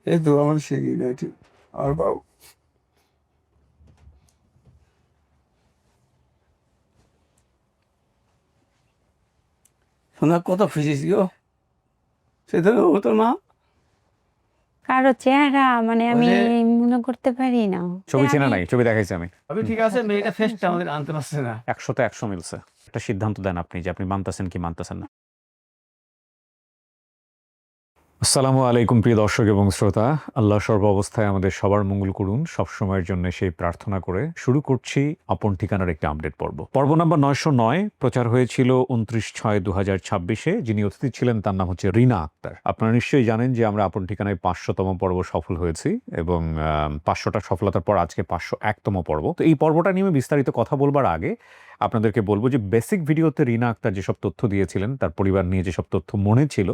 এই তো আমার সেই রিলেটিভ আর বাবু। শোনা কত খুঁজেছি গো, সেটা ও তোর মা। কারো চেহারা মানে ওই আমি যে মনে করতে পারি না। ছবি চেনা আমি নাই, ছবি দেখাইছি আমি। আমি ঠিক আছে, মেয়েটা ফেসটা আমাদের আনতে পারছে না। 100তে 100 মিলছে। একটা সিদ্ধান্ত দেন আপনি যে আপনি মানতেছেন কি মানতেছেন না। আসসালামু আলাইকুম প্রিয় দর্শক এবং শ্রোতা, আল্লাহ সর্ব অবস্থায় আমাদের সবার মঙ্গল করুন সবসময়ের জন্য সেই প্রার্থনা করে শুরু করছি আপন ঠিকানার একটি আপডেট পর্ব নাম্বার 909 প্রচার হয়েছিল 29/6/2026-এ। যিনি অতিথি ছিলেন তার নাম হচ্ছে রিনা আক্তার। আপনারা নিশ্চয়ই জানেন যে আমরা আপন ঠিকানায় 500তম পর্ব সফল হয়েছি এবং 500টা সফলতার পর আজকে 501তম পর্ব। তো এই পর্বটা নিয়ে বিস্তারিত কথা বলবার আগে আপনাদেরকে বলবো যে বেসিক ভিডিওতে রিনা আক্তার যেসব তথ্য দিয়েছিলেন, তার পরিবার নিয়ে যেসব তথ্য মনে ছিল,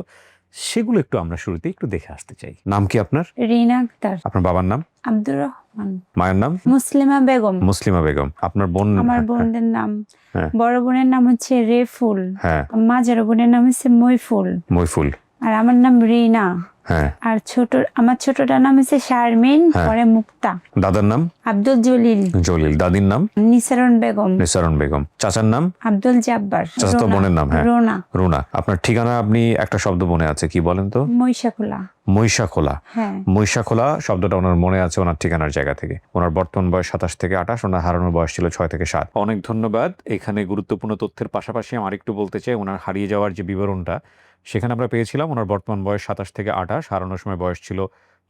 সেগুলো একটু আমরা শুরুতে একটু দেখে আসতে চাই। নাম কি আপনার? রিনা আক্তার। আপনার বাবার নাম? আব্দুর রহমান। মায়ের নাম? মুসলিমা বেগম। মুসলিমা বেগম। আপনার বোন? আমার বোনের নাম, হ্যাঁ। বড় বোনের নাম হচ্ছে রেফুল, হ্যাঁ। মাঝার বোনের নাম হচ্ছে মইফুল, মইফুল। আর আমার নাম রিনা। হ্যাঁ। আর আমার ছোটটার নাম হচ্ছে শারমিন, হ্যাঁ। পরে মুক্তা। দাদার নাম? আব্দুল জলিল। জলিল। দাদির নাম? নিসারন বেগম। নিসারন বেগম। চাচার নাম? আব্দুল জাব্বার। চাচাতো বোনের নাম? হ্যাঁ, রোনা। রুনা। আপনার ঠিকানা আপনি একটা শব্দ মনে আছে, কি বলেন তো? মহিষাখোলা। মহিষাখোলা। হ্যাঁ। মহিষাখোলা শব্দটা ওনার মনে আছে ওনার ঠিকানার জায়গা থেকে। ওনার বর্তমান বয়স 27 থেকে 28, ওনার হারানোর বয়স ছিল 6 থেকে 7। অনেক ধন্যবাদ। এখানে গুরুত্বপূর্ণ তথ্যের পাশাপাশি আমি আরেকটু বলতে চাই, ওনার হারিয়ে যাওয়ার যে বিবরণটা সেখানে আমরা পেয়েছিলাম ওনার বর্তমান বয়স 27 থেকে 28, হারানোর সময় বয়স ছিল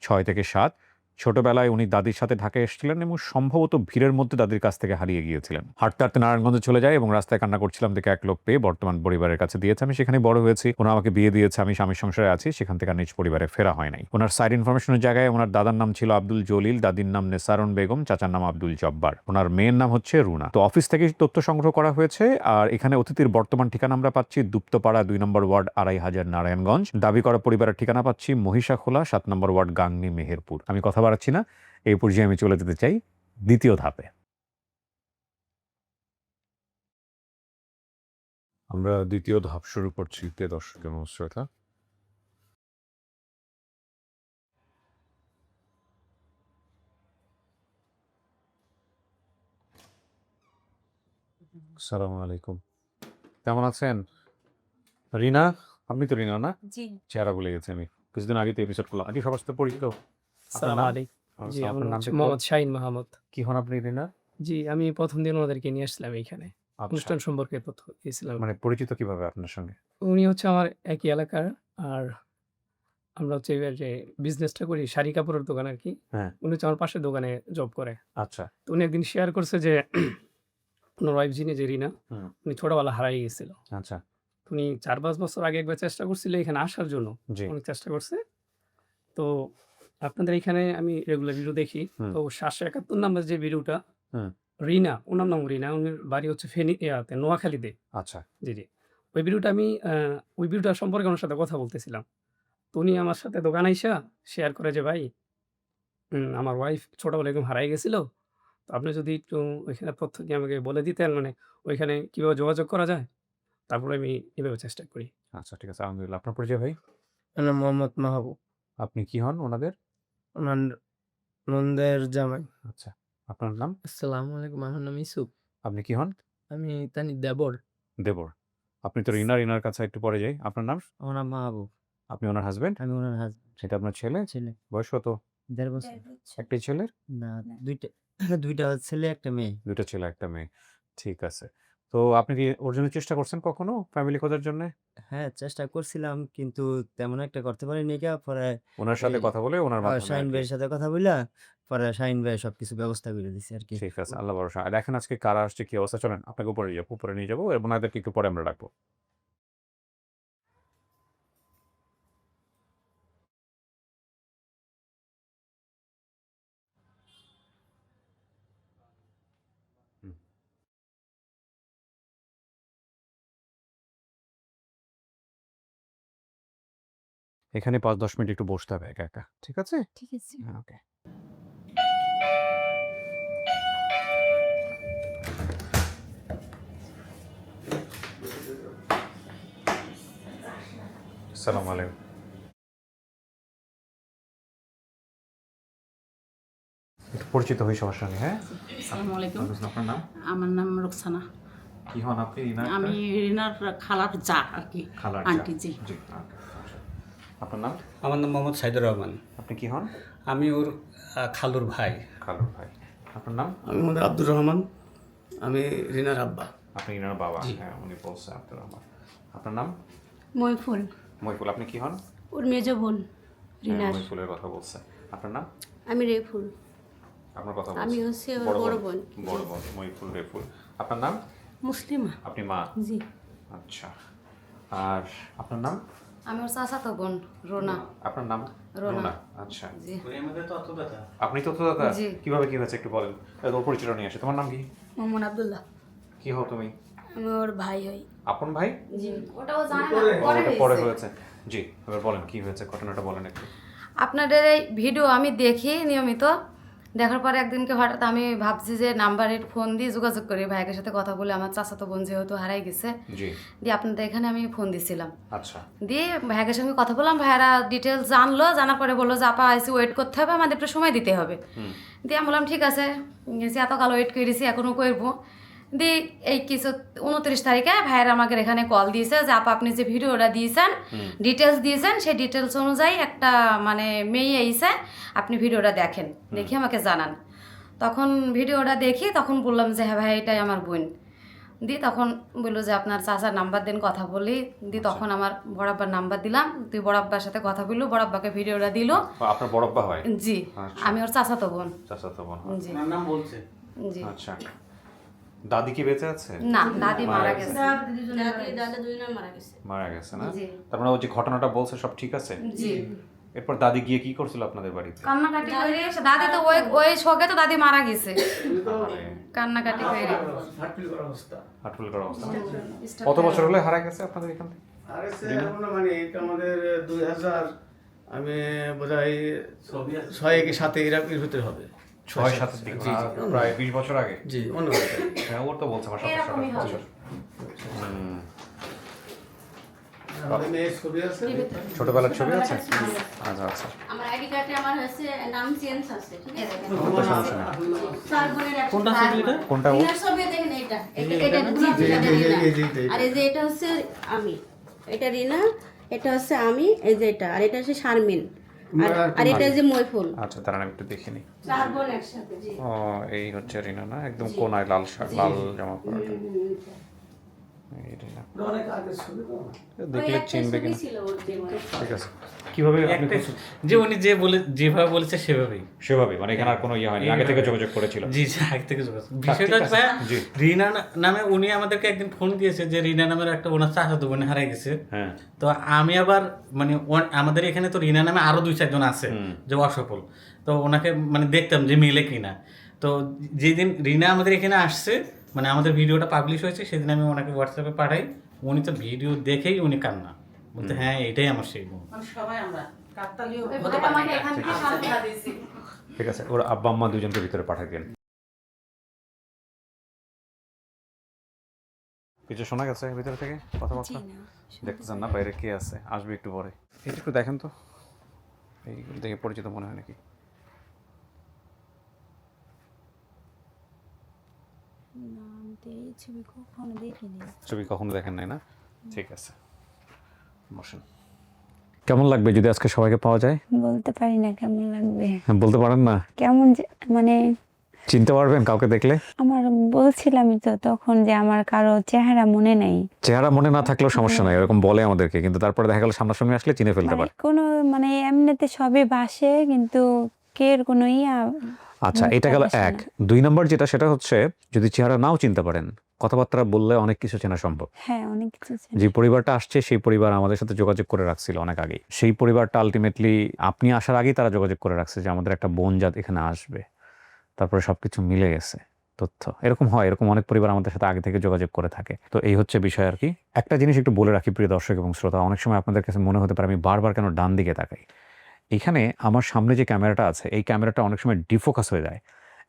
6 থেকে 7। ছোটবেলায় উনি দাদির সাথে ঢাকায় এসেছিলেন এবং সম্ভবত ভিড়ের মধ্যে দাদির কাছ থেকে হারিয়ে গিয়েছিলেন। হাঁটতে হাঁটতে নারায়ণগঞ্জে চলে যায় এবং রাস্তায় কান্না করছিলাম দেখে এক লোক পেয়ে বর্তমান পরিবারের কাছে দিয়েছে। আমি সেখানে বড় হয়েছি, ওনার আমাকে বিয়ে দিয়েছে, আমি স্বামীর সংসারে আছি, সেখান থেকে আর নিজ পরিবারে ফেরা হয় নাই। ওনার সাইড ইনফরমেশনের জায়গায় ওনার দাদার নাম ছিল আব্দুল জলিল, দাদির নাম নেসারন বেগম, চাচার নাম আব্দুল জব্বার, ওনার মেয়ের নাম হচ্ছে রুনা। তো অফিস থেকে তথ্য সংগ্রহ করা হয়েছে। আর এখানে অতিথির বর্তমান ঠিকানা আমরা পাচ্ছি দুপ্তপাড়া 2 নম্বর ওয়ার্ড 2500 নারায়ণগঞ্জ। দাবি করা পরিবারের ঠিকানা পাচ্ছি মহিষাখোলা 7 নম্বর ওয়ার্ড গাংনী মেহেরপুর। আমি কথা বাড়াচ্ছি না, এই পর্যায়ে আমি চলে যেতে চাই দ্বিতীয় ধাপে। আমরা দ্বিতীয় ধাপ শুরু করছি প্রিয় দর্শক এবং শ্রোতা। আসসালামু আলাইকুম, কেমন আছেন? রিনা, আপনি তো রিনা না? জি। চেহারা ভুলে গেছি আমি, কিছুদিন আগে তো এপিসোড করলাম। আগে সবার সাথে পরিচিত। আসসালামু আলাইকুম। জি, আমার নাম হচ্ছে মোহাম্মদ শাহিন মাহমুদ। কি হন আপনি রিনা? জি, আমি প্রথম দিন ওনাদেরকে নিয়ে আসছিলাম এইখানে। আচ্ছা, অনুষ্ঠান সম্পর্কে তথ্য দিয়েছিলাম। মানে পরিচিত কিভাবে আপনার সঙ্গে? উনি হচ্ছে আমার একই এলাকার। আর আমরা হচ্ছে এবার যে বিজনেসটা করি শাড়ি কাপড়ের দোকান আরকি। হ্যাঁ। উনি হচ্ছে আমার পাশের দোকানে জব করে। আচ্ছা। তো উনি একদিন শেয়ার করছে যে উনার ওয়াইফ যিনি যে রিনা, হুম। উনি ছোটবেলায় হারায় গেছিল। আচ্ছা। তো উনি 4-5 বছর আগে একবার চেষ্টা করছিল এখানে আসার জন্য। জি। অনেক চেষ্টা করছে। তো আপনাদের এখানে আমি রেগুলার ভিডিও দেখি। হুম। তো 771 নাম্বার যে ভিডিওটা, হুম। রিনা, উনার নাম রিনা। উনার বাড়ি হচ্ছে নোয়াখালীতে। আচ্ছা। জি, জি। ওই ভিডিওটা আমি ওই ভিডিওটা সম্পর্কে ওনার সাথে কথা বলতেছিলাম। তো উনি আমার সাথে দোকানে আইসা শেয়ার করে যে, "ভাই, আমার ওয়াইফ ছোটবেলায় এরকম হারায় গেছিল। তো আপনি যদি একটু ওইখানে তথ্য দিয়ে আমাকে বলে দিতেন, মানে ওইখানে কিভাবে যোগাযোগ করা যায়? তারপরে আমি এভাবে চেষ্টা করি।" আচ্ছা, ঠিক আছে, আলহামদুলিল্লাহ। আপনার পরিচয় ভাই? আমার নাম মোহাম্মদ মাহবুব। আপনি কি হন ওনাদের? ওনার নন্দের জামাই। আচ্ছা, আপনার নাম? আসসালামু আলাইকুম। আমার নাম ইউসুফ। আপনি কি হন? আমি তানির দেবর। দেবর। আপনি তো রিনার কাছে একটু পরে যাই। আপনার নাম? আমার নাম মাহবুব। আপনি ওনার হাজবেন্ড? আমি ওনার হাসব্যান্ড। সেটা আপনার ছেলে? ছেলে। বয়স কত? ১.৫ বছর। একটাই ছেলের? না, ২ টা ২ টা ছেলে, ১ টা মেয়ে। ২ টা ছেলে, ১ টা মেয়ে। ঠিক আছে। তো আপনি কি ওর জন্য চেষ্টা করছেন কখনো ফ্যামিলি খোঁজার জন্যে? হ্যাঁ, চেষ্টা করছিলাম কিন্তু তেমন একটা করতে পারিনি পরে ওনার সাথে এই কথা বলে ওনার মাধ্যমে শাহিন আরকি। ভাইয়ের সাথে কথা বইলা পরে শাহিন ভাই সবকিছু ব্যবস্থা করে দিছে আরকি। ঠিক আছে, আল্লাহ ভরসা। আর দেখেন আজকে কারা আসছে, কি অবস্থা, চলেন আপনাকে উপরে নিয়ে যাবো এবং ওনাদেরকে একটু পরে আমরা ডাকবো। হুম। এখানে ৫-১০ মিনিট একটু বসতে হবে একা, একা। ঠিক আছে? ঠিক আছে। হ্যাঁ, ওকে। আসসালামু আলাইকুম। একটু পরিচিত হই সবার সঙ্গে। হ্যাঁ, আসসালামু আলাইকুম। আপনার নাম? আমার নাম রোকসানা। কি হন আপনি? আমি রিনার খালার যা আর কি, খালার আন্টি। জি। জি। আপনার নাম? আমার নাম মোহাম্মদ সাইদুর রহমান। আপনি কি হন? আমি ওর খালুর ভাই। খালুর ভাই। আপনার নাম? আমি মোহাম্মদ আব্দুর রহমান, আমি রিনার আব্বা। আপনি ইনার বাবা? হ্যাঁ, উনি বলছে আব্দুর রহমান। আপনার নাম? মইফুল, মহিফুল। আপনি কি হন? ওর মেজ বোন রিনার। মহিফুলের কথা বলছে। আপনার নাম? আমি রেফুল, আপনার কথা বলছে। আমি হচ্ছে ওর বড় বোন। বড় বোন মহিফুল, রেফুল। আপনার নাম? মুসলিমা। আপনি মা? জি। আচ্ছা। আর আপনার নাম? আমি ওর চাচাতো বোন রোনা। আপনার নাম? রোনা। আচ্ছা। জি। আপনি তথ্যদাতা? জি। কিভাবে কি হয়েছে একটু বলেন। তোর পরিচয় নিয়ে আসে। তোমার নাম কি? মোহাম্মদ আব্দুল্লাহ। কি হও তুমি? আমি ওর ভাই হই। আপন ভাই? জি। ওটাও জানে না, পরে ওটা পরে হয়েছে। হয়েছে। জি, এবার বলেন কি হয়েছে, ঘটনাটা বলেন একটু। আপনাদের এই ভিডিও আমি দেখি নিয়মিত, দেখার পরে একদিনকে হঠাৎ আমি ভাবছি যে নাম্বারে ফোন দিয়ে যোগাযোগ করি, ভাইয়ের সাথে কথা বলে। আমার চাচাতো বোন যেহেতু হারাই গেছে, জি। দিয়ে আপনাদের এখানে আমি ফোন দিছিলাম। আচ্ছা। দিয়ে ভাইয়ের সঙ্গে কথা বললাম, ভাইয়ারা ডিটেলস জানলো, জানার পরে বললো যে আপা আইসি ওয়েট করতে হবে, আমাদের একটু সময় দিতে হবে। দিয়ে আমি বললাম ঠিক আছে, এতকাল ওয়েট করেছি এখনও করবো। দিয়ে এই কিছু 29 তারিখে ভাইয়েরা আমাকে এখানে কল দিয়েছে যে আপা আপনি যে ভিডিওটা দিয়েছেন, ডিটেলস দিয়েছেন, সেই ডিটেলস অনুযায়ী একটা মানে মেয়ে এসে, আপনি ভিডিওটা দেখেন, দেখে আমাকে জানান। তখন ভিডিওটা দেখি, তখন বললাম যে হ্যাঁ ভাই এটাই আমার বোন। দিয়ে তখন বললো যে আপনার চাচার নাম্বার দেন, কথা বলি। দিয়ে তখন আমার বড় আব্বার নাম্বার দিলাম, তুই বড় আব্বার সাথে কথা বললো, বড় আব্বাকে ভিডিওটা দিল। আপনার বড়ব্বা হয়? জি। আচ্ছা। আমি ওর চাচাতো বোন। চাচাতো বোন। জি। নাম বলছে। জি। আচ্ছা। দাদি কি বেঁচে আছে? না, দাদি মারা গেছে। দাদা দুই নাম মারা গেছে। মারা গেছে না? জি। তার মানে ও যে ঘটনাটা বলছে সব ঠিক আছে? জি। এরপর দাদি গিয়ে কি করছিল আপনাদের বাড়িতে? কান্নাকাটি করে দাদি তো ওই শোকে তো দাদি মারা গেছে, আরে, কান্নাকাটি করে। হাটপিল করার অবস্থা। হাটফুল করার অবস্থা। কত বছর হলে হারা গেছে আপনাদের এখান থেকে? আরে সে এখন মানে এটা আমাদের 2000, আমি বোধহয় 6 কি 7 এর ভিতরে হবে। 6-7 দিকে, জি, জি। প্রায় 20 বছর আগে। জি, অন্য হ্যাঁ, ওর তো বলছে আমার 27-28 বছর। আমাদের মেয়ের ছবি আছে। ছোটবেলার ছবি আছে? আচ্ছা আচ্ছা। আমার আইডি কার্ডে আমার হচ্ছে নাম চেঞ্জ আছে, ঠিক আছে? কোনো সমস্যা নেই। চার বোনের একটা কোনটা ভাই। ছবি এটা? কোনটা ও? রিনার ছবি দেখেন, এটা এটা জি, জি, এটা জি, রিনা। জি, জি, জি। আর এই যে এটা হচ্ছে আমি, এটা রিনা, এটা হচ্ছে আমি, এই যে এটা, আর এটা হচ্ছে শারমিন, আর এটা যে মইফুল। আচ্ছা, তারা আমি একটু দেখে নিই। চার বোন একসাথে। জি। ও, এই হচ্ছে রিনা না? একদম কোনায় লাল শার্ট, লাল জামা পরাটা। এই রিনা। অনেক আগের ছবি তো। দেখলে চিনবে কিনা? ছিল ওর যে ঠিক আছে। কিভাবে আপনি একটাই যে উনি যেভাবে বলেছে সেভাবেই। সেভাবে, মানে এখানে আর কোনো ইয়ে হয়নি, আগে থেকে যোগাযোগ করেছিল? জি জি, আগে থেকে যোগাযোগ। বিষয়টা হচ্ছে ভাইয়া, জি। রিনা নামে উনি আমাদেরকে একদিন ফোন দিয়েছে যে রিনা নামের একটা ওনার চাচাতো বোন হারাই গেছে। হ্যাঁ। তো আমি আবার মানে আমাদের এখানে তো রিনা নামে আরো 2-4 জন আছে যে অসফল, তো ওনাকে মানে দেখতাম যে মেলে কিনা। তো যেদিন রিনা আমাদের এখানে আসছে, মানে আমাদের ভিডিওটা পাবলিশ হয়েছে, সেদিন আমি ওনাকে হোয়াটসঅ্যাপে পাঠাই। উনি তো ভিডিও দেখেই উনি কান্না বলতে, হ্যাঁ এটাই আমার সেই বোন। সবাই আমরা কাকতালীয় আমাকে এখান থেকে সান্ত্বনা দিয়েছে। ঠিক আছে, ওর আব্বা আম্মা দুজনকে ভিতরে পাঠিয়ে দেন। কিছু শোনা গেছে ভিতরে থেকে কথাবার্তা? দেখতেছেন না বাইরে কে আছে? আসবে একটু পরে। এটা একটু দেখেন তো, এই দেখে পরিচিত মনে হয় নাকি? ছবি কখনো দেখেন নাই না? ঠিক আছে, বসেন। কেমন লাগবে যদি আজকে সবাইকে পাওয়া যায়? বলতে পারি না কেমন লাগবে। বলতে পারেন না? কেমন মানে চিনতে পারবেন কাউকে দেখলে? আমার বলছিলামই তো তখন যে আমার কারো চেহারা মনে নাই। চেহারা মনে না থাকলেও সমস্যা নাই, এরকম বলে আমাদেরকে, কিন্তু তারপরে দেখা গেল সামনাসামনি আসলে চিনে ফেলতে মানে পারে। কোনো মানে এমনিতে সবই বাসে, কিন্তু কের কোনো আচ্ছা, এটা গেল এক। 2 নম্বর যেটা, সেটা হচ্ছে যদি চেহারা নাও চিনতে পারেন, কথাবার্তা বললে অনেক কিছু চেনা সম্ভব। হ্যাঁ, অনেক কিছু যে পরিবারটা আসছে সেই পরিবার আমাদের সাথে যোগাযোগ করে রাখছিল অনেক আগেই। সেই পরিবারটা আলটিমেটলি আপনি আসার আগেই তারা যোগাযোগ করে রাখছে যে আমাদের একটা বোন জাত এখানে আসবে। তারপরে সবকিছু মিলে গেছে তথ্য। এরকম হয়, এরকম অনেক পরিবার আমাদের সাথে আগে থেকে যোগাযোগ করে থাকে। তো এই হচ্ছে বিষয় আর কি। একটা জিনিস একটু বলে রাখি প্রিয় দর্শক এবং শ্রোতা, অনেক সময় আপনাদের কাছে মনে হতে পারে আমি বারবার কেন ডান দিকে তাকাই। এখানে আমার সামনে যে ক্যামেরাটা আছে, এই ক্যামেরাটা অনেক সময় ডিফোকাস হয়ে যায়,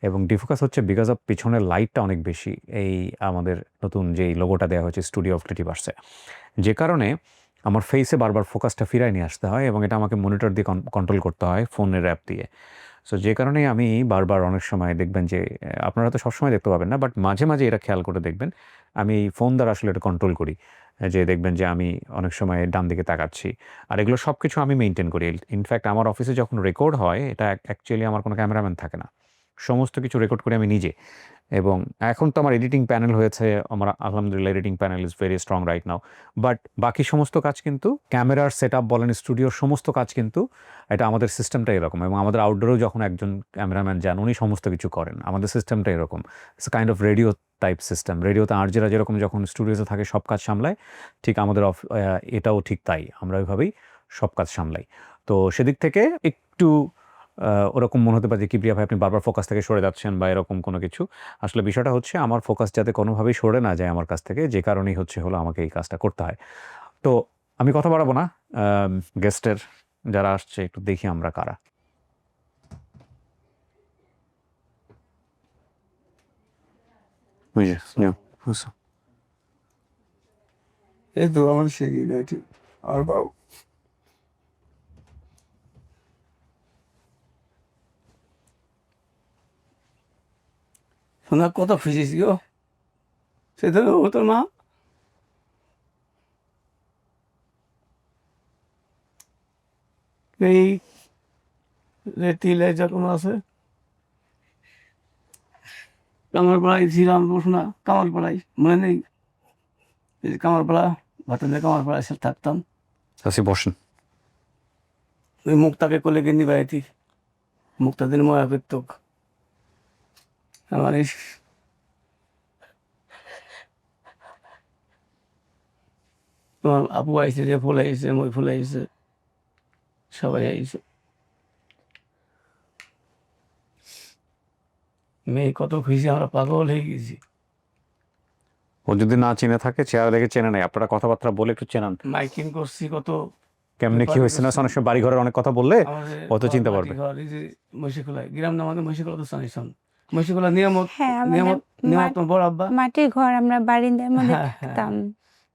এবং ডিফোকাস হচ্ছে বিকজ অফ পিছনের লাইটটা অনেক বেশি। এই আমাদের নতুন যেই লোগোটা দেওয়া হয়েছে স্টুডিও অফ ক্রিয়েটিভার্সে, যে কারণে আমার ফেসে বারবার ফোকাসটা ফিরায় নিয়ে আসতে হয়, এবং এটা আমাকে মনিটর দিয়ে কন্ট্রোল করতে হয় ফোনের অ্যাপ দিয়ে। সো যে কারণেই আমি বারবার অনেক সময় দেখবেন যে আপনারা তো সবসময় দেখতে পাবেন না, বাট মাঝে মাঝে এটা খেয়াল করে দেখবেন আমি ফোন দ্বারা আসলে এটা কন্ট্রোল করি, যে দেখবেন যে আমি অনেক সময় ডান দিকে তাকাচ্ছি। আর এগুলো সব কিছু আমি মেনটেন করি। ইনফ্যাক্ট আমার অফিসে যখন রেকর্ড হয়, এটা অ্যাকচুয়ালি আমার কোনো ক্যামেরাম্যান থাকে না, সমস্ত কিছু রেকর্ড করি আমি নিজে। এবং এখন তো আমার এডিটিং প্যানেল হয়েছে, আমার আলহামদুলিল্লাহ editing panel is very strong right now. But বাকি সমস্ত কাজ কিন্তু ক্যামেরার সেট আপ বলেন, স্টুডিওর সমস্ত কাজ কিন্তু এটা আমাদের সিস্টেমটা এরকম। এবং আমাদের আউটডোরেও যখন একজন ক্যামেরাম্যান যান, উনি সমস্ত কিছু করেন। আমাদের সিস্টেমটা এরকম, it's kind of radio type system. রেডিওতে আরজেরা যেরকম যখন স্টুডিওতে থাকে সব কাজ সামলায়, ঠিক আমাদের এটাও ঠিক তাই, আমরা ওইভাবেই সব কাজ সামলাই। তো সেদিক থেকে একটু ওরকম মনে হতে পারে যে কিবরিয়া ভাই আপনি বারবার ফোকাস থেকে সরে যাচ্ছেন বা এরকম কোনো কিছু। আসলে বিষয়টা হচ্ছে আমার ফোকাস যাতে কোনোভাবেই সরে না যায় আমার কাছ থেকে, যে কারণেই হলো আমাকে এই কাজটা করতে হয়। তো আমি কথা বাড়াবো না, গেস্টের যারা আসছে একটু দেখি আমরা কারা। এই তো আমার সেই আর বাবু শোনা কত খুশিস গো, সেটা ও তোর মা এই রেতি লেজা কোনো আছে কামারপাড়ায় ছিলাম, শোনা কামারপাড়ায় মনে নেই, এই কামারপাড়া ভাতালে কামারপাড়ায় থাকতাম। আসি বসেন। ওই মুক্তাকে কোলে গিয়ে নিবাইতি, মুক্তা দিন ময়া করত আমার এই তোমার আপু আইসে, যে ফুল আইসে, মই ফুল আইসে, সবাই আইসে। মেয়ে কত খুশি, আমরা পাগল হয়ে গেছি। ও যদি না চিনে থাকে, চেহারা দেখে চেনে নাই, আপনারা কথাবার্তা বলে একটু চেনান। মাইকিং করছি কত, কেমনে কি হয়েছে না, অনেক সময় বাড়ি ঘরের অনেক কথা বললে আমাদের অত চিন্তা পারবে। ঘর এই যে মহিষিখোলায়, গ্রাম নাম আমাদের মহিষিখোলা তো জানিস, মহিষিখোলা নিয়ামত, হ্যাঁ, নিয়ামত আমাদের নিয়ামত তোমার বড় আব্বা, মাটির ঘর, আমরা বারিন্দার মধ্যে হ্যাঁ, হ্যাঁ। থাকতাম।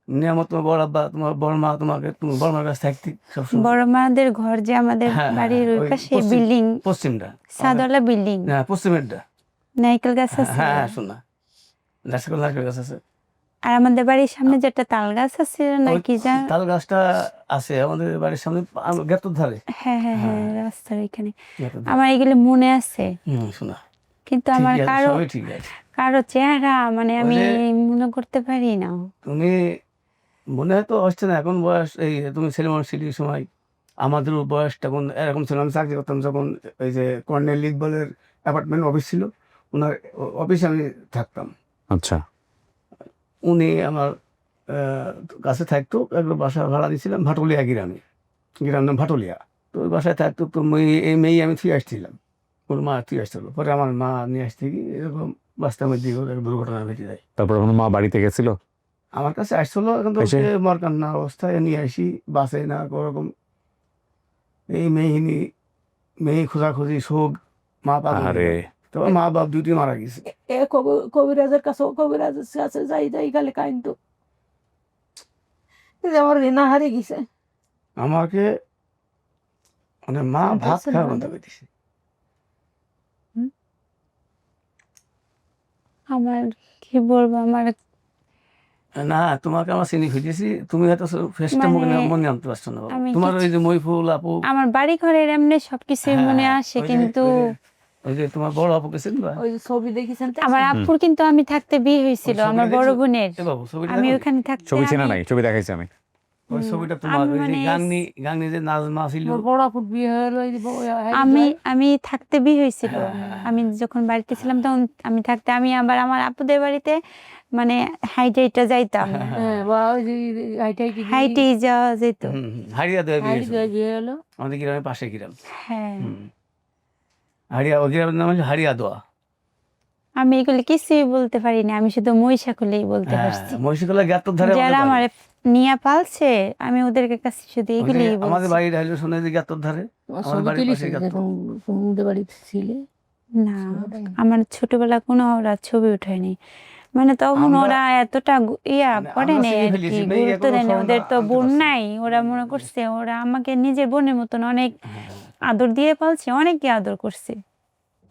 নিয়ামত তোমার বড় আব্বা, তোমার বড় মা, তোমাকে তোমার বড় মার কাছে থাকতি সবসময়। বড় মাদের ঘর যে আমাদের হ্যাঁ, হ্যাঁ, বাড়ির ওই ওই পাশে পশ্চিম- বিল্ডিং, পশ্চিমটা, সাদওয়ালা বিল্ডিং, হ্যাঁ পশ্চিমেরটা, নারকেল গাছ আছে। হ্যাঁ হ্যাঁ শোনা নারকেল গাছ আছে। আর আমাদের বাড়ির সামনে যেটা তাল গাছ আছে ওই নাকি যা, তাল গাছটা আছে আমাদের বাড়ির সামনে, গেতর ধারে, হ্যাঁ হ্যাঁ হ্যাঁ রাস্তার ওইখানে। গেতর ধারে। আমার এগুলো মনে আছে, শোনা কিন্তু ঠিক আমার আছে, কারো সবই ঠিক আছে। কারো চেহারা মানে আমি ওই যে- মনে করতে পারি না। তুমি মনে হয় তো হচ্ছে না, এখন বয়স এই তুমি ছেলে মানুষ ছিলি সময়, আমাদেরও বয়স তখন এরকম ছিল। আমি চাকরি করতাম যখন, ওই যে কর্নেল ইকবালের অ্যাপার্টমেন্ট অফিস ছিল, ওনার অফিসে আমি থাকতাম। আচ্ছা, উনি আমার কাছে থাকতো, একবার বাসা ভাড়া দিয়েছিলাম ভাটুলিয়া গ্রামে, গ্রাম নাম ভাটুলিয়া। তো ওই বাসায় থাকতো, তো এই মেয়ে আমি থুয়ে আসছিলাম, ওর মা থুয়ে আসছিল, পরে আমার মা নিয়ে আসতে গিয়ে এরকম রাস্তার মধ্যে দুর্ঘটনা ঘটে যায়। তারপর আমার মা বাড়িতে গেছিল। আমার কাছে আসছিল, এখন তো এসে? সে মরকান্না অবস্থায় নিয়ে আসি, বাসে না কোনোরকম। এই মেয়ে খোঁজাখুঁজি শোক, মা পাগল হয়ে আরে গেল। তবে মা বাপ দুটি মারা গেছে। কবিরাজের কাছে যাই গেলে কাইন্দ আমার রিনা হারিয়ে গেছে। আমাকে মানে মা ভাত খাওয়া বন্ধ করে দিছে। আমার কি বলবো, আমার না তোমাকে আমার চিনি খুঁজেছি, তুমি হয়তো ফেসটা মানে মনে আনতে পারছো না বাবা। আমি তোমার ওই কিছু- যে মইফুল আপু, আমার বাড়ি ঘরের এমনি সবকিছুই হ্যাঁ, মনে হ্যাঁ, আসে, ওই যে- কিন্তু ওই যে তোমার বড় আপুকে চিনবা? ওই যে ছবি দেখেছেন তো? আমার আপুর কিন্তু আমি থাকতে বিয়ে হয়েছিল, ওই আমার ছবিটা বড় দেখছো? বোনের। এ বাবু ছবিটা আমি দেখো। ওখানে থাকতে ছবি চেনা আমি- নাই, ছবি দেখাইছি আমি। ওই ছবিটা তোমার আমি ওই যে মানে- গাংনি যে নাজমা ছিল, আমার বড় আপুর বিয়ে হলো এই যে আমি থাকতে বিয়ে হয়েছিল। আমি যখন বাড়িতে ছিলাম তখন আমি থাকতে, আমি আবার আমার আপুদের বাড়িতে মানে হাইটে যাইতাম, হ্যাঁ, বা ওই যে হাইটে যাওয়া যেত। হারিয়া দেওয়া বিয়ে হয়েছিল। বিয়ে হলো। আমাদের গ্রামের পাশে গ্রাম, হ্যাঁ, হারিয়া, ওই গ্রামের নাম হচ্ছে হারিয়া দোয়া। আমি এগুলো কিছুই বলতে পারি না, আমি শুধু মহিষাকুলেই বলতে পারছি। মহিষিকলা গ্যাতর ধারে যারা আমাদের আমার বাড়ি। নিয়ে পালছে আমি ওদের কাছে শুধু ওই যে এগুলোই আমাদের বলছি। বাড়ির হাইলো শোনে যে গ্যাতর ধারে, তোমার আমার ছবি বাড়ির তুলিস পাশে গ্যাতর। তোমাদের বাড়িতে ছিলে? না, আমার ছোটবেলা কোনো ওরা ছবি উঠায়নি, মানে তখন আমরা- ওরা এতটা মানে করে আমরা নেই চিনে আর ফেলেছি, কি, মেয়ে গুরুত্ব এখনো দেয় না। স্মরণ ওদের তো আনতে বোন পারছে না। নাই, ওরা মনে করছে ওরা আমাকে নিজের বোনের মতন অনেক আদর দিয়ে পালছি, অনেকে আদর করছে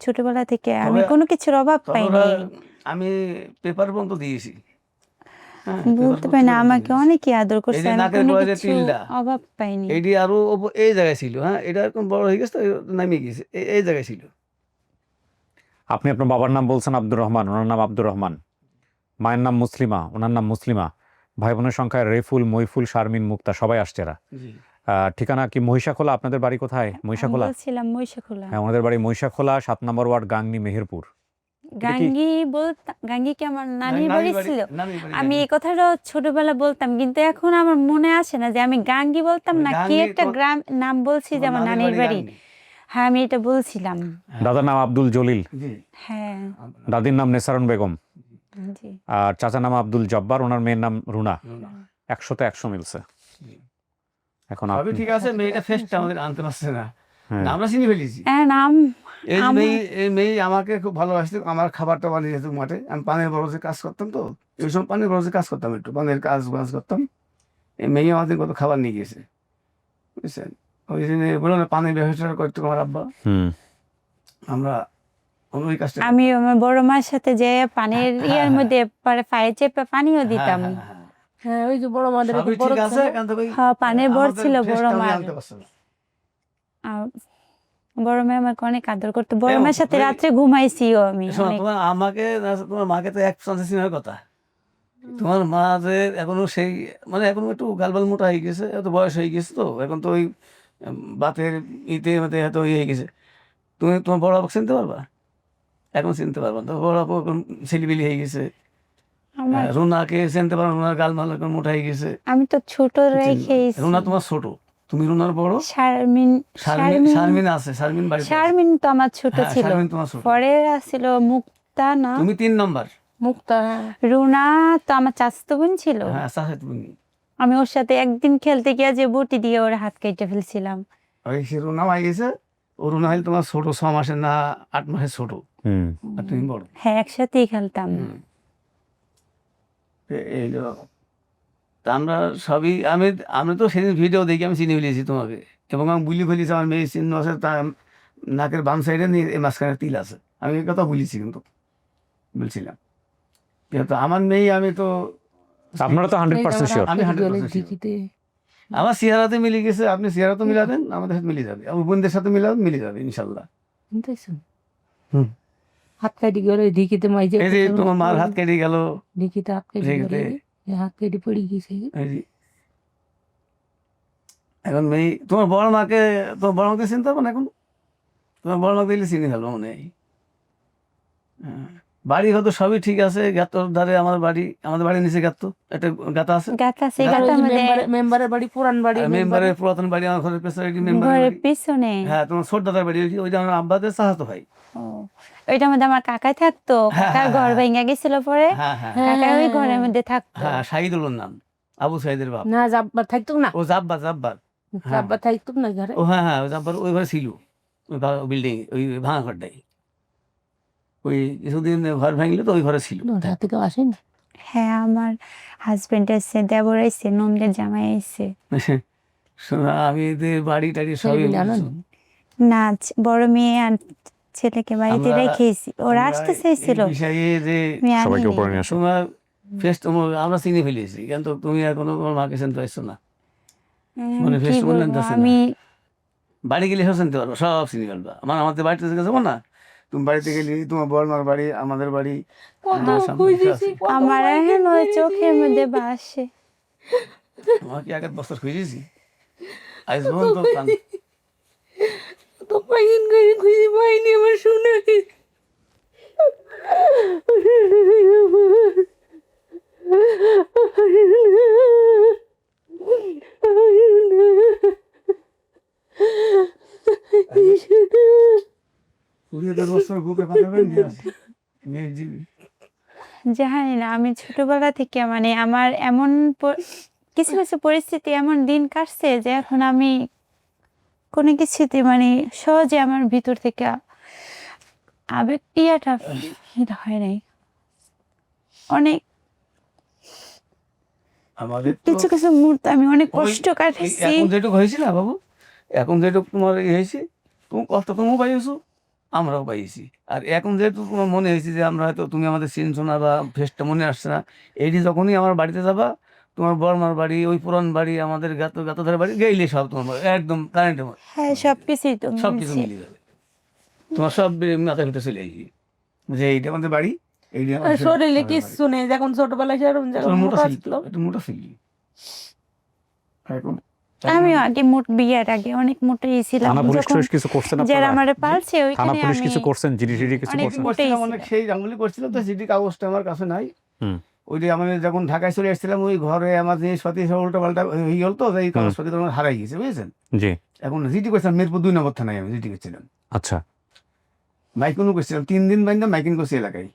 ছোটবেলা থেকে। আমি তবে- কোনো কিছুর অভাব তবে পাইনি। ওরা- আমি পেপার পর্যন্ত দিয়েছি। হ্যাঁ, বলতে পেপার পারি না, পত্রিকা আমাকে দিয়েছি। অনেকে আদর এই করছে, যে আমি নাকের কোনো গোড়ায় যে কিছু তিলটা, অভাব পাইনি। এটি আরো এই জায়গায় ছিল। হ্যাঁ, এটা এখন বড় হয়ে গেছে তো নামিয়ে গেছে, এই জায়গায় ছিল। আপনি আপনার বাবার নাম বলছেন আব্দুর রহমান, ওনার নাম আব্দুর রহমান। মায়ের নাম মুসলিমা, ওনার নাম মুসলিমা। ভাই বোনের সংখ্যায় রেফুল, মইফুল, শারমিন, মুক্তা সবাই আসছে এরা। জি। ঠিকানা কি মহিষাখোলা? আপনাদের বাড়ি কোথায়? আমি মহিষাখোলা? বলছিলাম মহিষাখোলা। হ্যাঁ, ওনাদের বাড়ি মহিষাখোলা, 7 নম্বর ওয়ার্ড, গাংনী, মেহেরপুর। গাঙ্গি বলতাম, গাঙ্গি কি আমার নানির বাড়ি ছিল? নানির বাড়ি আমি গাঙ্গী। এই কথাটা ছোটবেলা বলতাম, কিন্তু এখন আমার মনে আসে না যে আমি গাঙ্গি বলতাম না কি গাঙ্গী একটা তোমার- গ্রাম নাম বলছি যে তোমার আমার নানির বাড়ি। গাঙ্গী। হ্যাঁ, আমি এটা বলছিলাম। দাদার নাম আব্দুল জলিল, জি। হ্যাঁ, দাদির নাম নেসারন বেগম, জি। আর চাচার নাম আব্দুল জব্বার, ওনার মেয়ের নাম রুনা। 100-তে 100 মিলছে। এখন সবই আপনি ঠিক আছে, মেয়েটা ফেসটা আমাদের আনতে পারছে না। হ্যাঁ। না, আমরা চিনি ফেলেছি। নাম এই যে আমার- এই মেয়ে আমাকে খুব ভালোবাসতো, আমার খাবারটা বানিয়ে যেত মাঠে। আমি পানের বরজে কাজ করতাম, তো ওই সময় পানের বরজে কাজ করতাম, একটু পানের কাজ করতাম। এই মেয়ে আমাদের কত খাবার নিয়ে গেছে, বুঝছেন? ওই জন্য বললো না, পানের ব্যবসাটা করতো আমার আব্বা। হুম। আমরা ওই কাজটা আমি আমার বড় মার সাথে যে পানির হ্যাঁ, ইয়ার হ্যাঁ। মধ্যে পরে ফায়ে চেপে পানিও হ্যাঁ, দিতাম। হ্যাঁ, হ্যাঁ। হ্যাঁ ওই যে বড় মাদের সবই ঠিক আছে, কিন্তু ওই হ্যাঁ, পানের বর আমাদের ছিল বড় ফেসটা আমি মার। আনতে পারছি না। আর বড় মেয়ে আমাকে অনেক আদর করতো। বড় এও, মায়ের সাথে ওই- রাত্রে ঘুমাইছিও আমি শোনো, অনেক। তোমার আমাকে না, তোমার মাকে তো এক চান্সে চিনার কথা। তোমার মা যে এখনো সেই, মানে এখন একটু গালবাল মোটা হয়ে গেছে, এত বয়স হয়ে গেছে, তো এখন তো ওই বাতের ইতে মতে এত ইয়ে হয়ে গেছে। তুমি তোমার বড় আপুকে চিনতে পারবা? এখন চিনতে পারবা না, তো বড় আপু এখন ছেলিবিলি হয়ে গেছে। আমার রুনাকে চিনতে পারো, রুনার গালমাল এখন মোটা হয়ে গেছে। আমি তো ছোট রেখেই রুনা তোমার ছোট, তুমি রুনার বড়। শারমিন শারমিন আছে, শারমিন বাড়িতে আছে। শারমিন তো আমার ছোট হ্যাঁ, ছিল। শারমিন তোমার ছোট। পরে ছিল মুক্তা, না তুমি 3 নম্বর। মুক্তা। রুনা তো আমার চাচাতো বোন ছিল। হ্যাঁ, চাচা তুমি। আমি ওর সাথে একদিন খেলতে গিয়ে যে বটি দিয়ে ওর হাত কেটে ফেলছিলাম। ওই সে রুনা হয়ে গেছে, ও রুনা হইলে তোমার ছোট, 6 মাসের না 8 মাসের ছোট, হুম। আর তুমি বড়। হ্যাঁ, একসাথেই খেলতাম। এই যে, তা আমরা সবই, আমি তো সেদিন ভিডিও দেখি আমি চিনে ফেলেছি তোমাকে, এবং আমি বুলি ফেলেছি আমার মেয়ে চিহ্ন আছে, তার নাকের বাম সাইডে মাঝখানে তিল আছে। আমি এই কথা বলেছি, কিন্তু বলছিলাম যেহেতু আমার মেয়ে, আমি তো আপনারা তো 100% শিওর। আমি 100% sure। ঢিকিতে আমার চেহারাতে মিলে গেছে, আপনি চেহারা তো মিলাবেন, আমাদের সাথে মিলে যাবে, আমার বোনদের সাথে মিলাবেন, মিলে যাবে ইনশাল্লাহ। শুনতেছেন? হুম। হাত কাটি গেলে ঢিকিতে মাইজে এই যে তোমার মার হাত কেটে গেল, ঢিকিতে হাত কাটি ঢিকিতে। গেলে হাত কেটে পড়ে গেছে। এই যে এখন মেয়ে, তোমার বড় মাকে চিনতে পারবো না এখন? তোমার বড় মাকে দিলে চিনি ফেলবো মনে হয়। হ্যাঁ। বাড়ি হয়তো সবই ঠিক আছে, গাতর ধারে আমাদের বাড়ির নিচে একটা গাতা আছে। গাছ আছে, আর ওই গাছটার মধ্যে মেম্বারের বাড়ি পুরান বাড়ি মেম্বারের পুরাতন বাড়ি, আমার ঘরের পেছনে একটি মেম্বারের ঘরের বাড়ি। পিছনে। হ্যাঁ, তোমার ছোট দাদার বাড়ি, ওইটা আমার আব্বাদের চাচাতো ভাই। ও, ওইটার মধ্যে আমার কাকাই থাকতো। হ্যাঁ, কাকার ঘর হ্যাঁ। ভেঙে গেছিল পরে, হ্যাঁ, হ্যাঁ, কাকা ওই ঘরের মধ্যে থাকতো। হ্যাঁ, শাহিদুল্লাহর নাম, আবু সাইদের বাপ। না জাব্বার থাকতো না, ও জাব্বার। হ্যাঁ। জাব্বার থাকতো না ঘরে। ও হ্যাঁ, ওই জাব্বার ওই ঘরে ছিল, ওই বিল্ডিং, ওই ভাঙা ঘরটাই। ওই কিছুদিন ঘর ভাঙলো তো ওই ঘরে ছিল। রাত থেকে আসেনি। হ্যাঁ, আমার হাজবেন্ড এসে, দেবর এসে, নন্দের জামাই এসে। শোনা, আমি এদের বাড়ি টাড়ি সবই ছেলেপিলে আনেন? না, বড় মেয়ে আর ছেলেকে বাড়িতে আমরা- রেখেছি, ওরা আমরা আসতে চাইছিল। এই বিষয়ে যে আমি সবাইকে আনিনি। উপরে নিয়ে আসো। তোমার ফেস আমরা চিনে ফেলেছি, কিন্তু তুমি এখনো তোমার মাকে চিনতে পারছো না। মনে কি ফেস মনে বলবো, আছে না? আমি বাড়ি গেলে সব চিনতে পারবো, সব চিনি ফেলবা। আমাদের বাড়িতে যাবো না, তুমি বাড়িতে গেলে তোমার বড় মার বাড়ি, আমাদের বাড়ি, আমার সামনে খুঁজেছি, সব আছে। আমার এখন ওই চোখের মধ্যে ভাসে। তোমাকে 1 বছর খুঁজেছি, আজ পর্যন্ত তো পাইন করে খুঁজে পাইনি আমার শুনে। কুড়িয়ে 10 বছর বুকে পাতা করে নিয়ে আসি, নিয়ে জীবী। জানি না, আমি ছোটবেলা থেকে মানে আমার এমন কিছু কিছু পরিস্থিতি, এমন দিন কাটছে যে এখন আমি কোনো কিছুতে মানে সহজে আমার ভিতর থেকে আবেগ এটা হয় নাই। অনেক আমাদের তো কিছু মুহূর্ত আমি অনেক ওই- কষ্ট কাটাইছি। এখন যেটুকু হয়েছে না বাবু, এখন যেটুকু তোমার হয়েছে, তুমি কষ্ট তুমিও পাইছো, আমরাও পাইছি। আর এখন যেহেতু তোমার মনে হয়েছে যে আমরা হয়তো তুমি আমাদের চিনছো না বা ফেসটা মনে আসছে না, এইটি যখনই আমার বাড়িতে যাবা, তোমার বর্মার বাড়ি, ওই পুরান বাড়ি, আমাদের গাতধারের বাড়ি গেইলে সব তোমার একদম কারেন্টের মতো হ্যাঁ সবকিছুই তো সব কিছু মিলছে। মিলে যাবে। তোমার সব মাথার ভিতরে চলে আসবে যে এইটা আমাদের বাড়ি, এইটা আর আমাদের শরীরে বাড়ি। কিচ্ছু নেই, যখন ছোটবেলায় সেরকম যখন তোমার মোটা মোটা ছিল, ছিল। একটু মোটা ছিল এখন আমিও আগে বিয়ের আগে অনেক মোটেই ছিলাম, থানা পুলিশ যখন টুলিশ কিছু করছেন যারা আপনারা? আমারে পালছে থানা ওইখানে পুলিশ আমি কিছু করছেন, জিডি টিডি কিছু অনেক করছেন? মোটেই করছিলাম অনেক, ছিলাম। সেই জাঙ্গলি করছিলাম তো সিটি কাগজটা আমার কাছে নাই। হুম। ওই যে আমি যখন ঢাকায় চলে এসেছিলাম, ওই ঘরে আমার জিনিসপাতি সব উল্টো পাল্টা হয়ে গেল, তো এই কাগজপাতি তো আমার হারাই গেছে, বুঝেছেন। জি, এখন জিটি করছিলাম মিরপুর 2 নম্বর থানায়, আমি জিটি করছিলাম, আচ্ছা। মাইকিংও করছিলাম 3 দিন বাইন্দা মাইকিং করছি এলাকায়,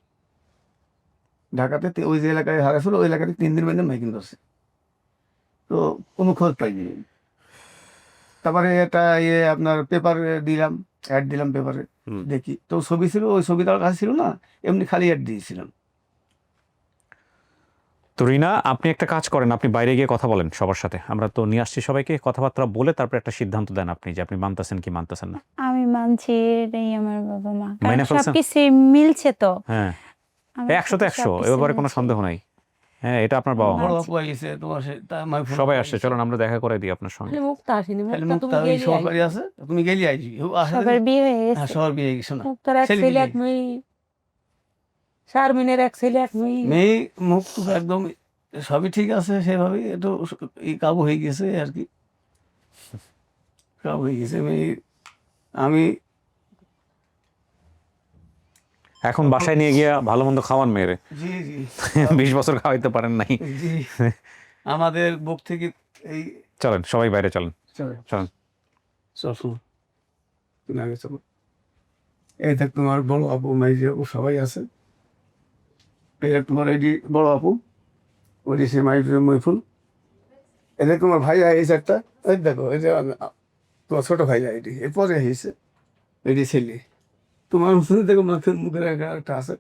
ঢাকাতে ওই যে এলাকায় হারাছিল ওই এলাকাতে 3 দিন বাইন্দা মাইকিং করছে, তো কোনো খোঁজ পাইনি। তারপরে এটা আপনার পেপারে দিলাম, অ্যাড দিলাম পেপারে, হুম। দেখি তো ছবি ছিল, ওই ছবি তার কাছে ছিল না, এমনি খালি অ্যাড দিয়েছিলাম। তো রিনা, আপনি একটা কাজ করেন, আপনি বাইরে গিয়ে কথা বলেন সবার সাথে, আমরা তো নিয়ে আসছি সবাইকে, কথাবার্তা বলে তারপর একটা সিদ্ধান্ত দেন আপনি যে আপনি মানতেছেন কি মানতেছেন না। আমি মানছি এটাই আমার বাবা মা, কারণ মাইনে ফেলছেন? সবকিছু মিলছে তো। হ্যাঁ, আমার 100-তে 100, সবকিছু এ ব্যাপারে কোনো মিলছে। সন্দেহ নাই। হ্যাঁ, এটা আপনার বাবা মা। বড় আপু আইছে তোমার সবাই আসছে, চলুন আমরা দেখা করে দিই আপনার সঙ্গে। খালি মুক্তা আসেনি, খালি মুক্তা মুক্তা তুমি ওই গেলি সহকারী আছে, তুমি গেলি আইছি সবার বিয়ে হয়ে হ্যাঁ, গেছে। সবার বিয়ে গেছে না, মুক্তার এক ছেলে ছেলে বিয়ে। এক মেয়ে, শারমিনের এক ছেলে এক মেয়ে। মেয়ে মুখ টুক একদম সবই ঠিক আছে, সেভাবেই একটু কাবু হয়ে গেছে আর কি, কাবু হয়ে গেছে মেয়ে। আমি এখন বাসায় নিয়ে গিয়ে ভালো মন্দ খাওয়ান মেয়েরে। জি জি 20 বছর খাওয়াইতে পারেন নাই। জি আমাদের বুক থেকে এই চলেন সবাই বাইরে চলেন, চলে চলেন। চল শোনো, তুমি আগে চলো। এই দেখ তোমার বড় আপু মাইজি আপু সবাই আছে, এই দেখ তোমার এটি বড় আপু, ওই সে মাইফুল মইফুল, এই দেখ তোমার ভাইয়া এই একটা, এই দেখো এই যে তোমার ছোট ভাইয়া এটি এরপরে হয়েছে, এটি ছেলে তোমার শুনে দেখো মাথের মুখের একটা আছে,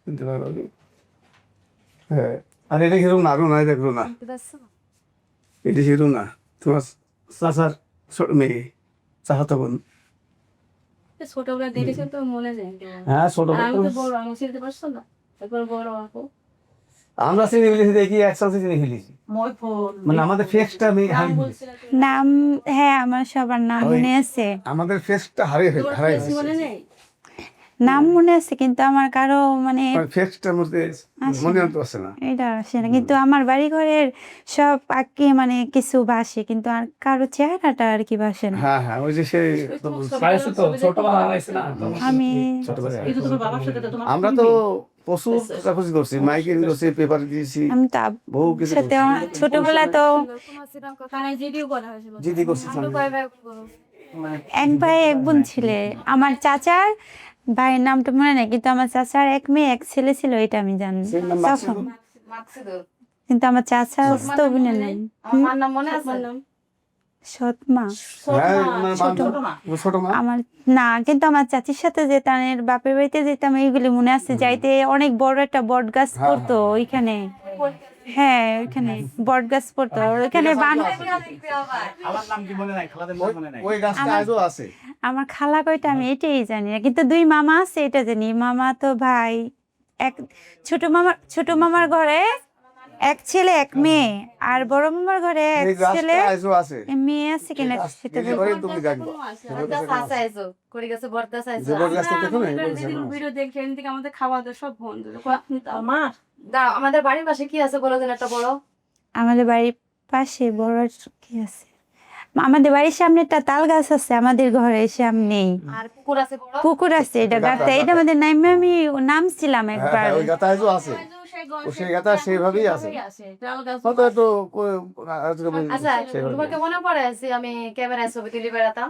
শুনতে পারো। হ্যাঁ, আর এটা হিরো না, আরো নাই দেখো না, এটি হিরো না, তোমার চাচার ছোট মেয়ে, চাচাতো বোন। ছোটবেলা দেখেছেন তো মনে যায়। হ্যাঁ ছোট আমি তো বড়, আমি চিনতে পারছো না, একবার বড় আপু। আমরা চিনি ফেলেছি, দেখি একসাথে চিনি ফেলেছি, মানে আমাদের ফেসটা আমি নাম, হ্যাঁ আমার সবার নাম ওই- মনে আছে, আমাদের ফেসটা হারিয়ে তোমার হারাই face মনে নেই? নাম মনে আছে, কিন্তু আমার কারো মানে ফেসটার মধ্যে মনে আনতে পারছে না। এটা আসে না। কিন্তু আমার বাড়ি ঘরের সব আঁকে মানে কিছু ভাসে, কিন্তু আর কারো চেহারাটা আর কি ভাসে না। হ্যাঁ হ্যাঁ, ওই যে সেই পাইছে তো, ছোটবেলা হারাইছে না তো। আমি ছোটবেলায় এই তো তোমার বাবার সাথে তো তোমার আমরা তো প্রচুর খোঁজাখুঁজি করছি, মাইকিং করছি, পেপার দিয়েছি, আমি তো বহু কিছু সাথে করছি। আমার ছোটবেলা তো থানায় জিডিও করা হয়েছিল। জিডি করছি আমরা সামনে। কয় ভাই করো? এক ভাই এক বোন ছিলে। আমার চাচার ভাইয়ের নামটা মনে নেই, কিন্তু আমার চাচার এক মেয়ে এক ছেলে ছিল, এটা আমি জানি সেই নাম তখন। মাকসুদুল। কিন্তু আমার চাচা তো বোনের নাম আমার মার নাম মনে আছে? নাম সৎমা। হ্যাঁ, ওনার মা, ও ছোট মা। আমার না, কিন্তু আমার চাচির সাথে যেতাম, এর বাপের বাড়িতে যেতাম, এইগুলি মনে আছে। যাইতে অনেক বড় একটা বট গাছ হ্যাঁ, পড়তো ওইখানে, হ্যাঁ ওইখানে বট গাছ পড়তো, ওইখানে আমার নাম কি মনে নাই, খালাদের নাম মনে নাই। ওই গাছটা আজও আছে। আমার খালা কয়টা আমি এটাই জানি না, কিন্তু 2 মামা আছে এটা জানি। মামা তো ভাই এক, ছোট মামার ঘরে এক ছেলে এক মেয়ে, আর বড় মামার ঘরে এক এই গাছটা ছেলে আজও আছে। মেয়ে আছে কিনা সেটা এই যে বলতে ঘরে তুমি দেখবা। যে বট গাছটা দেখো না, এই বট গাছটা। ভিডিও দেখে এখান থেকে আমাদের খাওয়া দাওয়া সব বন্ধ। আমার দাঁড়াও, আমাদের বাড়ির পাশে কি আছে বলো দিন একটা বড়। আমাদের বাড়ির পাশে বড় কি আছে? আমাদের বাড়ির সামনে একটা তাল গাছ আছে, আমাদের ঘরের সামনেই আর পুকুর আছে বড়। পুকুর আছে, এটা গাঁথা, এটা আমাদের নামে আমি নামছিলাম হ্যাঁ, একবার। হ্যাঁ, ওই গাছটা আজও আছে। ও সেই গাছটা সেইভাবেই আছে। হয়তো একটু আচ্ছা, সেইভাবে। তোমাকে মনে পড়ে আছে আমি ক্যামেরায় ছবি তুলে বেড়াতাম?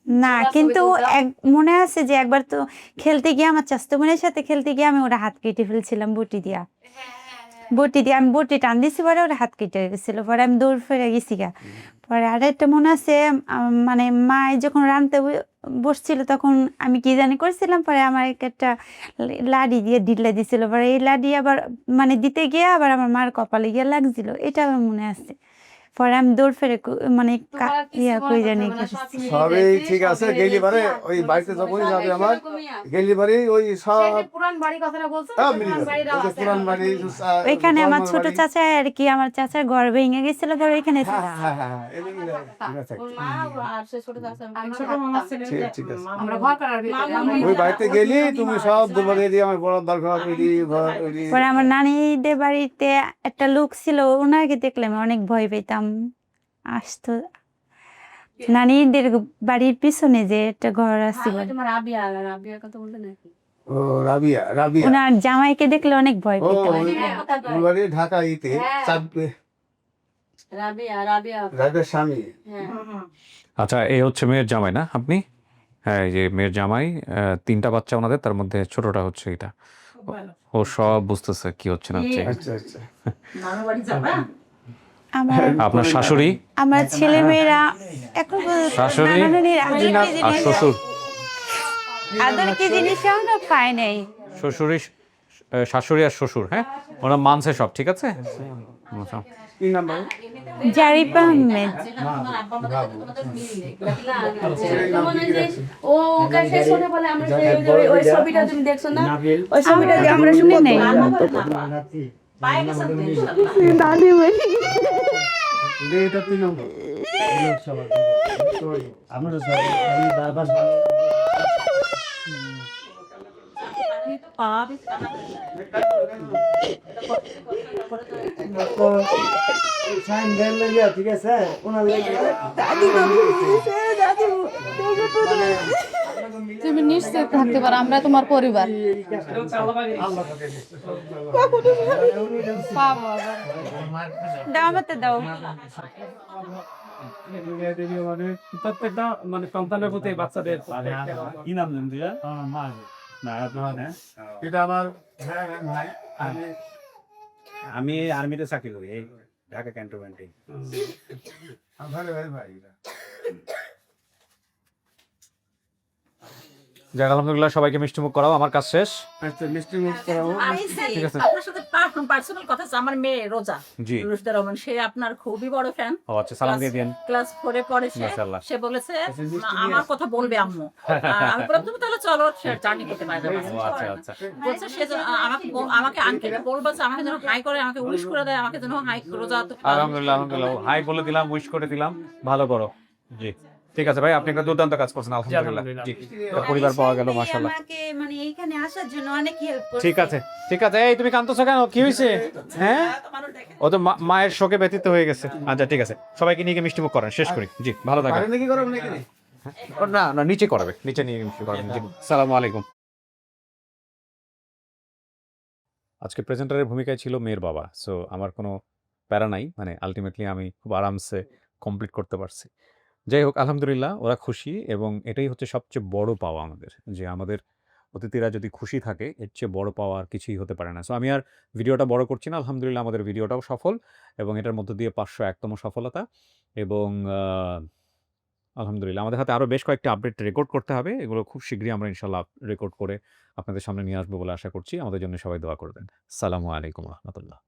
না, তোমরা কিন্তু ছবি তুলতাম? মনে আছে যে একবার তো খেলতে গিয়ে, আমার চাচাতো বোনের সাথে খেলতে গিয়ে আমি ওরা হাত কেটে ফেলছিলাম বটি দিয়া। আমি বটি টান দিছি, পরে ওরা হাত কেটে গেছিল, পরে আমি দৌড় ফিরে গেছি গা। পরে আরেকটা মনে আছে, মানে মা যখন রাঁধতে বসছিল তখন আমি কি জানি করছিলাম, পরে আমার একটা লাডি দিয়ে ঢিলা দিছিল, পরে এই লাডি আবার মানে দিতে গিয়ে আবার আমার মার কপালে গিয়ে লাগছিল, এটা আমার মনে আছে। পরে আমি দৌড় ফেরে মানে কই জানি সবই ঠিক আছে, গেলি বারে ওই বাড়িতে যখনই যাবে আমার গেলি বারে ওই সব পুরান বাড়ি কথাটা বলছো সব মিলে যাবে। ওই যে পুরান বাড়ি, ওইখানে আমার বর্মার ছোট বাড়ি। চাচা আর কি, আমার চাচার ঘর ভেঙে গেছিল ধর ওইখানে হ্যাঁ, হ্যাঁ, হ্যাঁ, হ্যাঁ, এগুলো মিলে থাকে। ওর মা আর সে ছোট চাচা আমি ছোট মামার ছেলে ঠিক আছে। আমরা ভয় করার ভিতরে ওই বাড়িতে গেলি তুমি সব দুবারে দিয়ে আমার বড় দরকার পরে আমার নানিদের বাড়িতে একটা লোক ছিল, ওনাকে দেখলে আমি অনেক ভয় পেতাম। আসতো নানিদের বাড়ির পিছনে যে একটা ঘর আছে বলে, তোমার রাবিয়া, রাবিয়ার কথা বলতে নাকি? ও রাবিয়া, রাবিয়া ওনার জামাইকে দেখলে অনেক ভয় ও পেতাম। ওই বাড়ি ঢাকা ইতে চাঁদপুরে রাবিয়া, রাবিয়া, রাবিয়ার স্বামী। হ্যাঁ। আচ্ছা, এই হচ্ছে মেয়ের জামাই না আপনি? হ্যাঁ, এই যে মেয়ের জামাই, 3টা বাচ্চা ওনাদের, তার মধ্যে ছোটটা হচ্ছে এটা। ও সব বুঝতেছে কি হচ্ছে না হচ্ছে। আচ্ছা আচ্ছা। নানু বাড়ি যাবা? আমার আপনার শাশুড়ি আমার ছেলে মেয়েরা এখন শাশুড়ি আর শ্বশুর, আদর কি জিনিস এখনো পায় নাই। শাশুড়ি আর শ্বশুর, হ্যাঁ ওরা মানছে সব, ঠিক আছে। আচ্ছা। কি নাম ভাই? জারিফ আহমেদ। মনে হয় যে ও ওকে সে শুনে বলে আমরা ওই ছবিটা তুমি দেখছো না? ওই ছবিটা যে আমরা শুনি নাই। পায়ে গেছেন তো ইনশাআল্লাহ। এটা 3 নম্বর। আমরা ঠিক আছে। তুমি নিশ্চয় থাকতে পারো, আমরা তোমার পরিবার। দাও আমাকে দাও। প্রত্যেকটা মানে সন্তানের প্রতি বাচ্চাদের কি নাম জানেন তুই? না এটা আমার ভাই। আমি আর্মিতে চাকরি করি, এই ঢাকা ক্যান্টনমেন্টে। ভালো ভাই ভাই। যাক, আলহামদুলিল্লাহ, সবাইকে মিষ্টিমুখ করাও, আমার কাজ শেষ। আচ্ছা, মিষ্টি মুখ করাবো। ঠিক আছে। আপনার সাথে পার্সোনাল কথা আছে। আমার মেয়ে রোজা, জি। রুশদা রহমান, সে আপনার খুবই বড় ফ্যান। ও আচ্ছা, সালাম দিয়ে দিন। ক্লাস 4 পড়ে সে। মাশাআল্লাহ। সে বলেছে আমার কথা বলবে আম্মু। আমি বললাম তুমি তাহলে চলো জার্নি করতে পারবে। ও আচ্ছা আচ্ছা। বলছে সে আমাকে আঙ্কেলকে বলবো যে আমাকে যেন হাই করে, আমাকে উইশ করে দেয়, আমাকে যেন হাই রোজা। আলহামদুলিল্লাহ, আলহামদুলিল্লাহ, হাই বলে দিলাম, উইশ করে দিলাম, ভালো করো। জি, ঠিক আছে ভাই, আপনি একটা দুর্দান্ত কাজ করছেন, আলহামদুলিল্লাহ। জি, একটা পরিবার পাওয়া গেল, মাশাআল্লাহ। আমাকে মানে এইখানে আসার জন্য অনেক হেল্প করছে। ঠিক আছে, ঠিক আছে। এই তুমি কাঁদতেছো কেন? কি হয়েছে? হ্যাঁ, ও তো মায়ের শোকে ব্যতীত হয়ে গেছে। আচ্ছা ঠিক আছে, সবাইকে নিয়ে মিষ্টি মুখ করেন, শেষ করি। জি, ভালো থাকেন। নাকি করব নাকি? না না, নিচে করবে, নিচে নিয়ে মিষ্টি করবেন। জি, আসসালামু আলাইকুম। আজকে প্রেজেন্টারের ভূমিকায় ছিল মেয়ের বাবা, সো আমার কোনো প্যারা নাই, মানে আলটিমেটলি আমি খুব আরামসে কমপ্লিট করতে পারছি। যাই হোক, আলহামদুলিল্লাহ, ওরা খুশি, এবং এটাই হচ্ছে সবচেয়ে বড় পাওয়া আমাদের, যে আমাদের অতিথিরা যদি খুশি থাকে, এর চেয়ে বড় পাওয়া আর কিছুই হতে পারে না। সো আমি আর ভিডিওটা বড় করছি না, আলহামদুলিল্লাহ আমাদের ভিডিওটাও সফল, এবং এটার মধ্য দিয়ে 501তম সফলতা, এবং আলহামদুলিল্লাহ আমাদের হাতে আরও বেশ কয়েকটা আপডেট রেকর্ড করতে হবে, এগুলো খুব শীঘ্রই আমরা ইনশাল্লাহ রেকর্ড করে আপনাদের সামনে নিয়ে আসবো বলে আশা করছি। আমাদের জন্য সবাই দোয়া করবেন। আসসালামু আলাইকুম রহমতুল্লাহ।